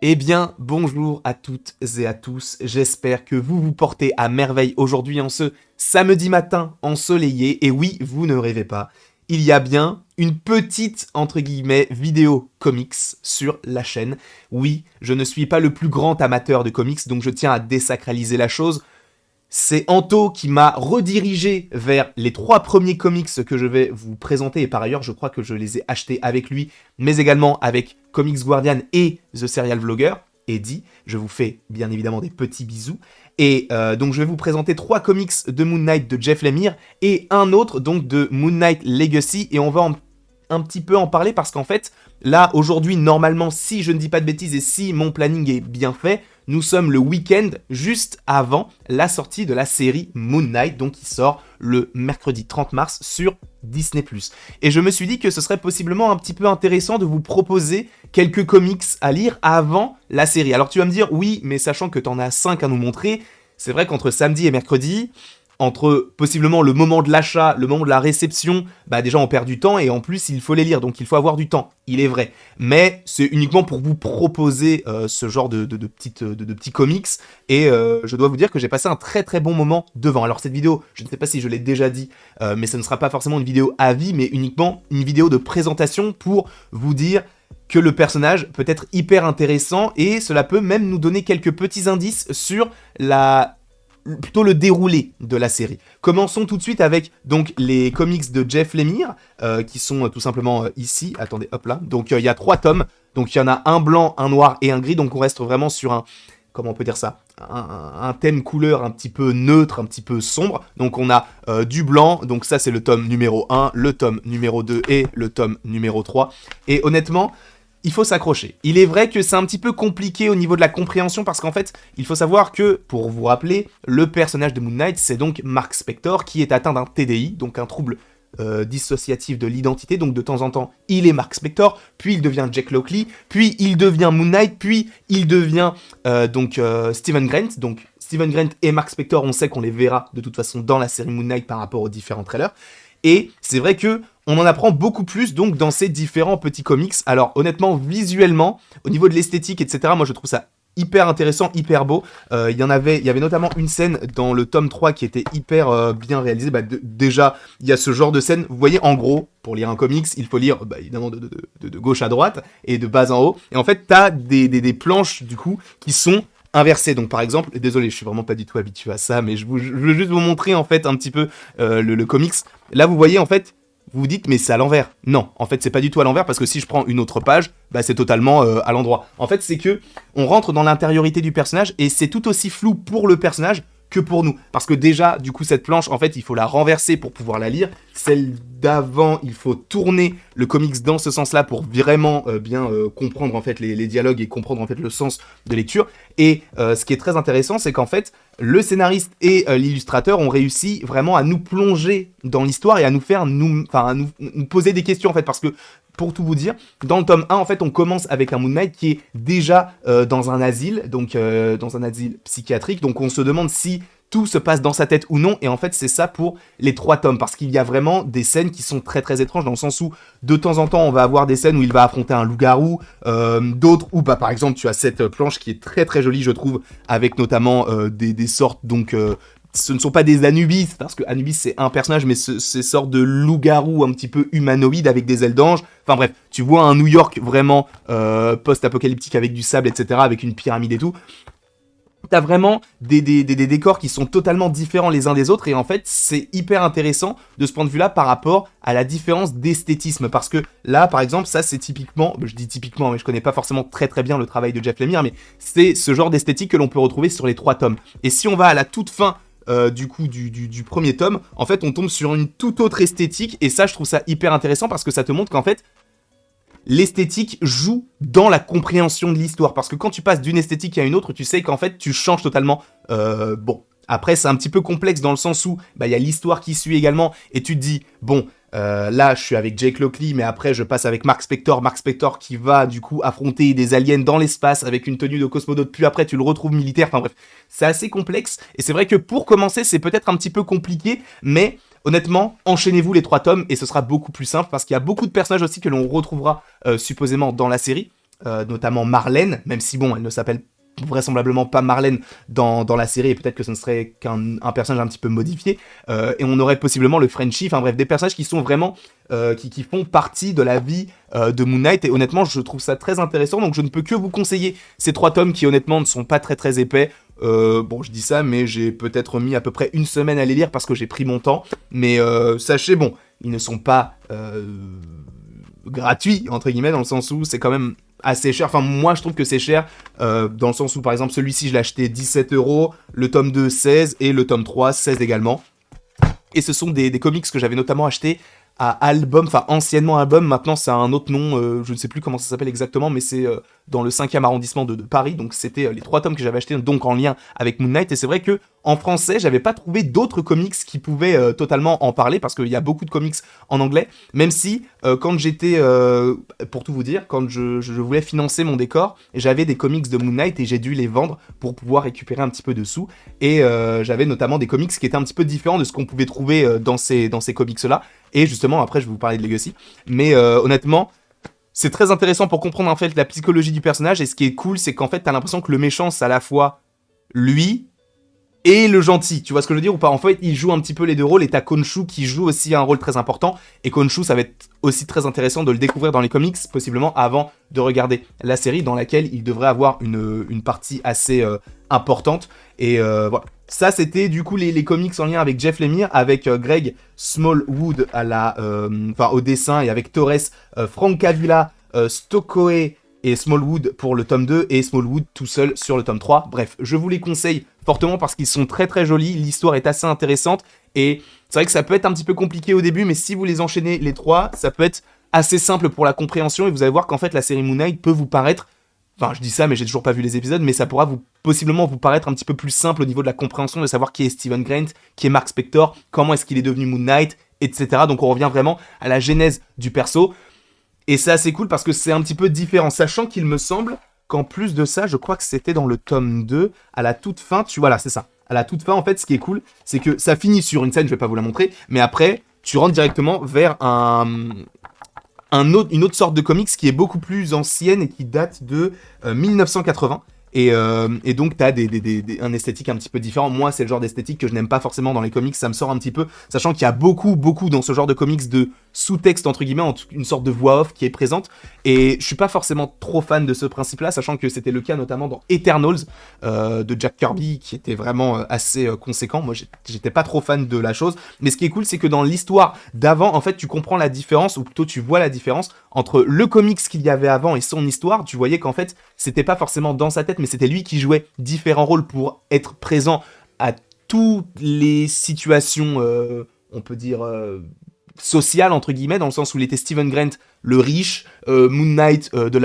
Eh bien, bonjour à toutes et à tous, j'espère que vous vous portez à merveille aujourd'hui en ce samedi matin ensoleillé, et oui, vous ne rêvez pas, il y a bien une petite, entre guillemets, vidéo comics sur la chaîne. Oui, je ne suis pas le plus grand amateur de comics, donc je tiens à désacraliser la chose. C'est Anto qui m'a redirigé vers les 3 premiers comics que je vais vous présenter. Et par ailleurs, je crois que je les ai achetés avec lui, mais également avec Comics Guardian et The Serial Vlogger. Eddie, je vous fais bien évidemment des petits bisous. Et donc je vais vous présenter 3 comics de Moon Knight de Jeff Lemire et un autre donc de Moon Knight Legacy. Et on va un petit peu en parler parce qu'en fait, là aujourd'hui, normalement, si je ne dis pas de bêtises et si mon planning est bien fait, nous sommes le week-end juste avant la sortie de la série Moon Knight, donc qui sort le mercredi 30 mars sur Disney+. Et je me suis dit que ce serait possiblement un petit peu intéressant de vous proposer quelques comics à lire avant la série. Alors tu vas me dire, oui, mais sachant que t'en as 5 à nous montrer, c'est vrai qu'entre samedi et mercredi, entre possiblement le moment de l'achat, le moment de la réception, bah déjà on perd du temps et en plus il faut les lire, donc il faut avoir du temps, il est vrai. Mais c'est uniquement pour vous proposer ce genre de petits comics et je dois vous dire que j'ai passé un très très bon moment devant. Alors cette vidéo, je ne sais pas si je l'ai déjà dit, mais ce ne sera pas forcément une vidéo avis, mais uniquement une vidéo de présentation pour vous dire que le personnage peut être hyper intéressant et cela peut même nous donner quelques petits indices sur plutôt le déroulé de la série. Commençons tout de suite avec donc les comics de Jeff Lemire qui sont tout simplement ici. Attendez, hop là. Donc il y a 3 tomes. Donc il y en a un blanc, un noir et un gris. Donc on reste vraiment sur un, comment on peut dire ça, un thème couleur un petit peu neutre, un petit peu sombre. Donc on a du blanc, donc ça c'est le tome numéro 1, le tome numéro 2 et le tome numéro 3. Et honnêtement, il faut s'accrocher. Il est vrai que c'est un petit peu compliqué au niveau de la compréhension parce qu'en fait, il faut savoir que, pour vous rappeler, le personnage de Moon Knight, c'est donc Mark Spector qui est atteint d'un TDI, donc un trouble dissociatif de l'identité. Donc de temps en temps, il est Mark Spector, puis il devient Jack Lockley, puis il devient Moon Knight, puis il devient Stephen Grant. Donc Stephen Grant et Mark Spector, on sait qu'on les verra de toute façon dans la série Moon Knight par rapport aux différents trailers. Et c'est vrai que on en apprend beaucoup plus donc dans ces différents petits comics. Alors honnêtement, visuellement, au niveau de l'esthétique, etc., moi je trouve ça hyper intéressant, hyper beau. Il y avait notamment une scène dans le tome 3 qui était hyper bien réalisée. Déjà, il y a ce genre de scène. Vous voyez, en gros, pour lire un comics, il faut lire évidemment de gauche à droite et de bas en haut. Et en fait, t'as des planches, du coup, qui sont inversées. Donc par exemple, désolé, je suis vraiment pas du tout habitué à ça, mais je veux juste vous montrer en fait un petit peu le comics. Là, vous voyez en fait, vous vous dites, mais c'est à l'envers. Non, en fait, c'est pas du tout à l'envers parce que si je prends une autre page, bah, c'est totalement à l'endroit. En fait, c'est que on rentre dans l'intériorité du personnage et c'est tout aussi flou pour le personnage que pour nous. Parce que déjà, du coup, cette planche, en fait, il faut la renverser pour pouvoir la lire. Celle d'avant, il faut tourner le comics dans ce sens-là pour vraiment bien comprendre en fait les dialogues et comprendre en fait le sens de lecture. Et ce qui est très intéressant, c'est qu'en fait, le scénariste et l'illustrateur ont réussi vraiment à nous plonger dans l'histoire et à nous faire nous poser des questions en fait, parce que pour tout vous dire, dans le tome 1, en fait, on commence avec un Moon Knight qui est déjà dans un asile, donc dans un asile psychiatrique, donc on se demande si tout se passe dans sa tête ou non, et en fait c'est ça pour les 3 tomes, parce qu'il y a vraiment des scènes qui sont très très étranges, dans le sens où de temps en temps on va avoir des scènes où il va affronter un loup-garou, d'autres où bah, par exemple tu as cette planche qui est très très jolie je trouve, avec notamment des sortes donc... ce ne sont pas des Anubis, parce que Anubis c'est un personnage, mais ces sortes de loups-garous un petit peu humanoïdes avec des ailes d'ange. Enfin bref, tu vois un New York vraiment post-apocalyptique avec du sable, etc., avec une pyramide et tout. T'as vraiment des décors qui sont totalement différents les uns des autres, et en fait c'est hyper intéressant de ce point de vue là par rapport à la différence d'esthétisme, parce que là par exemple ça c'est typiquement, je dis typiquement mais je connais pas forcément très très bien le travail de Jeff Lemire, mais c'est ce genre d'esthétique que l'on peut retrouver sur les 3 tomes. Et si on va à la toute fin du coup du premier tome, en fait on tombe sur une toute autre esthétique, et ça je trouve ça hyper intéressant parce que ça te montre qu'en fait l'esthétique joue dans la compréhension de l'histoire. Parce que quand tu passes d'une esthétique à une autre, tu sais qu'en fait, tu changes totalement. Bon, après, c'est un petit peu complexe dans le sens où il y a l'histoire qui suit également, et tu te dis, bon, là, je suis avec Jake Lockley, mais après, je passe avec Mark Spector qui va, du coup, affronter des aliens dans l'espace avec une tenue de cosmonaute, puis après, tu le retrouves militaire. Enfin bref, c'est assez complexe, et c'est vrai que pour commencer, c'est peut-être un petit peu compliqué, mais... honnêtement, enchaînez-vous les 3 tomes et ce sera beaucoup plus simple parce qu'il y a beaucoup de personnages aussi que l'on retrouvera supposément dans la série. notamment Marlène, même si bon, elle ne s'appelle vraisemblablement pas Marlène dans la série, et peut-être que ce ne serait qu'un personnage un petit peu modifié, et on aurait possiblement le Frenchie, enfin bref, des personnages qui sont vraiment, qui font partie de la vie de Moon Knight, et honnêtement, je trouve ça très intéressant, donc je ne peux que vous conseiller ces 3 tomes qui honnêtement ne sont pas très très épais. Bon, je dis ça, mais j'ai peut-être mis à peu près une semaine à les lire parce que j'ai pris mon temps, mais sachez, bon, ils ne sont pas gratuits, entre guillemets, dans le sens où c'est quand même assez cher. Enfin, moi, je trouve que c'est cher, dans le sens où, par exemple, celui-ci, je l'ai acheté 17€, le tome 2, 16, et le tome 3, 16 également. Et ce sont des comics que j'avais notamment achetés à Album, enfin anciennement Album, maintenant c'est un autre nom, je ne sais plus comment ça s'appelle exactement, mais c'est dans le 5e arrondissement de Paris, donc c'était les 3 tomes que j'avais achetés, donc en lien avec Moon Knight, et c'est vrai que en français, j'avais pas trouvé d'autres comics qui pouvaient totalement en parler, parce qu'il y a beaucoup de comics en anglais, même si, quand j'étais, pour tout vous dire, quand je voulais financer mon décor, j'avais des comics de Moon Knight, et j'ai dû les vendre pour pouvoir récupérer un petit peu de sous, et j'avais notamment des comics qui étaient un petit peu différents de ce qu'on pouvait trouver dans ces comics-là, et justement, après, je vais vous parler de Legacy. Mais honnêtement, c'est très intéressant pour comprendre en fait la psychologie du personnage. Et ce qui est cool, c'est qu'en fait, t'as l'impression que le méchant, c'est à la fois lui et le gentil. Tu vois ce que je veux dire ou pas? En fait, il joue un petit peu les deux rôles. Et t'as Khonshu qui joue aussi un rôle très important. Et Khonshu, ça va être aussi très intéressant de le découvrir dans les comics, possiblement avant de regarder la série dans laquelle il devrait avoir une partie assez importante. Et voilà. Ça, c'était du coup les comics en lien avec Jeff Lemire, avec Greg Smallwood au dessin, et avec Torres, Francavilla, Stokely et Smallwood pour le tome 2, et Smallwood tout seul sur le tome 3. Bref, je vous les conseille fortement parce qu'ils sont très très jolis, l'histoire est assez intéressante, et c'est vrai que ça peut être un petit peu compliqué au début, mais si vous les enchaînez les 3, ça peut être assez simple pour la compréhension, et vous allez voir qu'en fait la série Moon Knight peut vous paraître... Enfin, je dis ça, mais j'ai toujours pas vu les épisodes, mais ça pourra possiblement vous paraître un petit peu plus simple au niveau de la compréhension, de savoir qui est Stephen Grant, qui est Mark Spector, comment est-ce qu'il est devenu Moon Knight, etc. Donc on revient vraiment à la genèse du perso. Et c'est assez cool parce que c'est un petit peu différent, sachant qu'il me semble qu'en plus de ça, je crois que c'était dans le tome 2, à la toute fin, voilà, c'est ça. À la toute fin, en fait, ce qui est cool, c'est que ça finit sur une scène, je vais pas vous la montrer, mais après, tu rentres directement vers une autre sorte de comics qui est beaucoup plus ancienne et qui date de 1980. Et donc t'as un esthétique un petit peu différent. Moi, c'est le genre d'esthétique que je n'aime pas forcément dans les comics, ça me sort un petit peu, sachant qu'il y a beaucoup dans ce genre de comics de sous-texte, entre guillemets, une sorte de voix off qui est présente, et je suis pas forcément trop fan de ce principe-là, sachant que c'était le cas notamment dans Eternals de Jack Kirby, qui était vraiment assez conséquent. Moi, j'étais pas trop fan de la chose, mais ce qui est cool, c'est que dans l'histoire d'avant, en fait, tu comprends la différence, ou plutôt tu vois la différence entre le comics qu'il y avait avant et son histoire. Tu voyais qu'en fait, c'était pas forcément dans sa tête, mais c'était lui qui jouait différents rôles pour être présent à toutes les situations, on peut dire, sociales, entre guillemets, dans le sens où il était Stephen Grant, le riche, Moon Knight de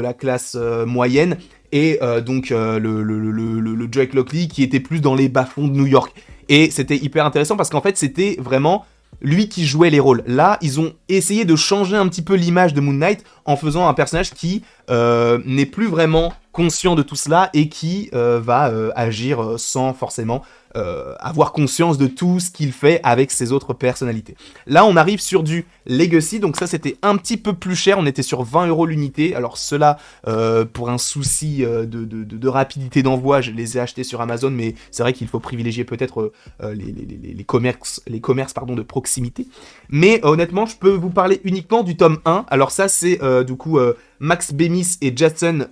la classe moyenne, et donc le Drake Lockley qui était plus dans les bas-fonds de New York. Et c'était hyper intéressant parce qu'en fait, c'était vraiment lui qui jouait les rôles. Là, ils ont essayé de changer un petit peu l'image de Moon Knight en faisant un personnage qui n'est plus vraiment conscient de tout cela et qui va agir sans forcément avoir conscience de tout ce qu'il fait avec ses autres personnalités. Là, on arrive sur du Legacy, donc ça c'était un petit peu plus cher, on était sur 20€ l'unité. Alors cela, pour un souci de rapidité d'envoi, je les ai achetés sur Amazon, mais c'est vrai qu'il faut privilégier peut-être les commerces de proximité. Mais honnêtement, je peux vous parler uniquement du tome 1. Alors ça c'est du coup Max Bemis et Jacken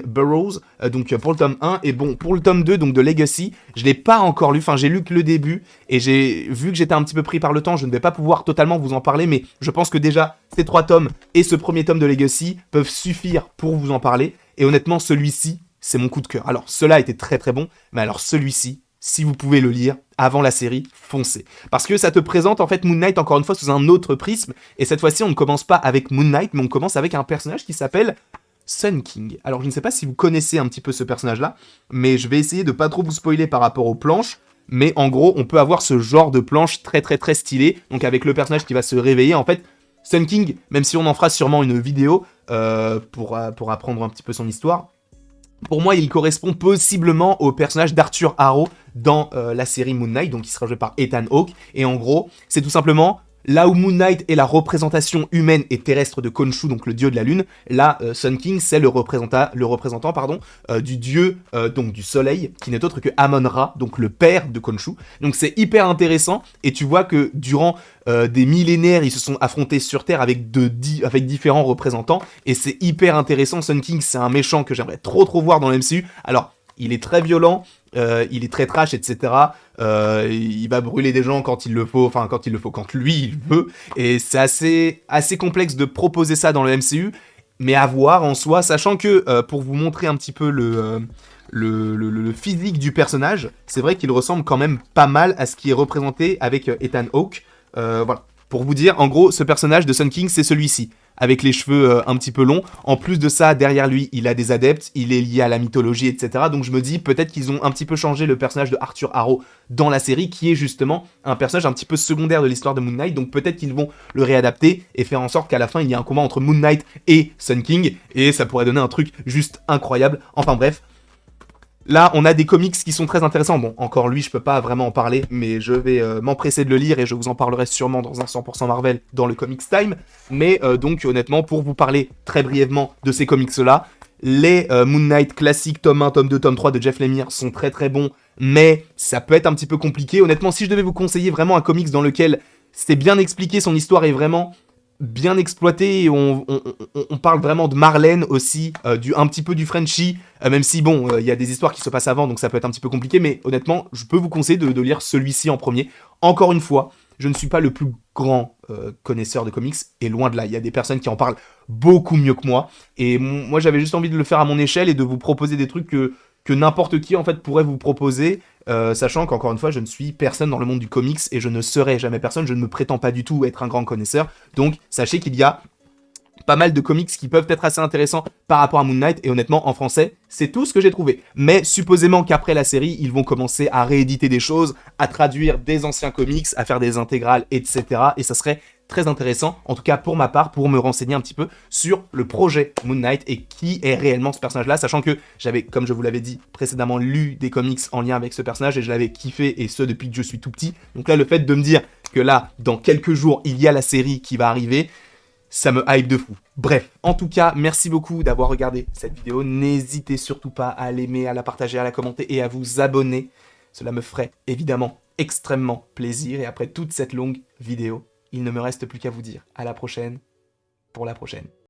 Burrows, donc pour le tome 1, et bon, pour le tome 2, donc de Legacy, je l'ai pas encore lu, enfin j'ai lu que le début, et j'ai vu que j'étais un petit peu pris par le temps, je ne vais pas pouvoir totalement vous en parler, mais je pense que déjà, ces 3 tomes et ce premier tome de Legacy peuvent suffire pour vous en parler, et honnêtement, celui-ci, c'est mon coup de cœur. Alors, cela était très très bon, mais alors celui-ci, si vous pouvez le lire avant la série, foncez. Parce que ça te présente en fait Moon Knight encore une fois sous un autre prisme, et cette fois-ci on ne commence pas avec Moon Knight, mais on commence avec un personnage qui s'appelle Sun King. Alors je ne sais pas si vous connaissez un petit peu ce personnage-là, mais je vais essayer de pas trop vous spoiler par rapport aux planches, mais en gros on peut avoir ce genre de planche très très très stylé, donc avec le personnage qui va se réveiller en fait. Sun King, même si on en fera sûrement une vidéo pour apprendre un petit peu son histoire, pour moi, il correspond possiblement au personnage d'Arthur Harrow dans la série Moon Knight, donc qui sera joué par Ethan Hawke. Et en gros, c'est tout simplement Là où Moon Knight est la représentation humaine et terrestre de Khonshu, donc le dieu de la lune, là, Sun King, c'est le représentant du dieu donc du soleil, qui n'est autre que Amon-Ra, donc le père de Khonshu. Donc c'est hyper intéressant, et tu vois que durant des millénaires, ils se sont affrontés sur Terre avec différents représentants, et c'est hyper intéressant. Sun King, c'est un méchant que j'aimerais trop voir dans le MCU. Alors, il est très violent, il est très trash, etc. Il va brûler des gens quand il le faut, quand lui il veut. Et c'est assez complexe de proposer ça dans le MCU, mais à voir en soi, sachant que pour vous montrer un petit peu le physique du personnage, c'est vrai qu'il ressemble quand même pas mal à ce qui est représenté avec Ethan Hawke. Voilà. Pour vous dire, en gros, ce personnage de Sun King, c'est celui-ci, avec les cheveux un petit peu longs. En plus de ça, derrière lui, il a des adeptes, il est lié à la mythologie, etc. Donc je me dis, peut-être qu'ils ont un petit peu changé le personnage de Arthur Harrow dans la série, qui est justement un personnage un petit peu secondaire de l'histoire de Moon Knight. Donc peut-être qu'ils vont le réadapter et faire en sorte qu'à la fin, il y ait un combat entre Moon Knight et Sun King, et ça pourrait donner un truc juste incroyable. Enfin bref. Là, on a des comics qui sont très intéressants. Bon, encore lui, je peux pas vraiment en parler, mais je vais m'empresser de le lire et je vous en parlerai sûrement dans un 100% Marvel dans le Comics Time. Mais donc, honnêtement, pour vous parler très brièvement de ces comics-là, les Moon Knight classiques, tome 1, tome 2, tome 3 de Jeff Lemire sont très très bons, mais ça peut être un petit peu compliqué. Honnêtement, si je devais vous conseiller vraiment un comics dans lequel c'est bien expliqué, son histoire est vraiment bien exploité, et on parle vraiment de Marlène aussi, un petit peu du Frenchie, même si bon, il y a des histoires qui se passent avant, donc ça peut être un petit peu compliqué, mais honnêtement, je peux vous conseiller de lire celui-ci en premier. Encore une fois, je ne suis pas le plus grand connaisseur de comics, et loin de là, il y a des personnes qui en parlent beaucoup mieux que moi, et moi j'avais juste envie de le faire à mon échelle et de vous proposer des trucs que n'importe qui en fait pourrait vous proposer, sachant qu'encore une fois, je ne suis personne dans le monde du comics et je ne serai jamais personne, je ne me prétends pas du tout être un grand connaisseur, donc sachez qu'il y a pas mal de comics qui peuvent être assez intéressants par rapport à Moon Knight, et honnêtement, en français, c'est tout ce que j'ai trouvé. Mais supposément qu'après la série, ils vont commencer à rééditer des choses, à traduire des anciens comics, à faire des intégrales, etc. Et ça serait très intéressant, en tout cas pour ma part, pour me renseigner un petit peu sur le projet Moon Knight et qui est réellement ce personnage-là, sachant que j'avais, comme je vous l'avais dit précédemment, lu des comics en lien avec ce personnage et je l'avais kiffé, et ce depuis que je suis tout petit. Donc là, le fait de me dire que là, dans quelques jours, il y a la série qui va arriver, ça me hype de fou. Bref, en tout cas, merci beaucoup d'avoir regardé cette vidéo. N'hésitez surtout pas à l'aimer, à la partager, à la commenter et à vous abonner. Cela me ferait évidemment extrêmement plaisir. Et après toute cette longue vidéo, il ne me reste plus qu'à vous dire à la prochaine pour la prochaine.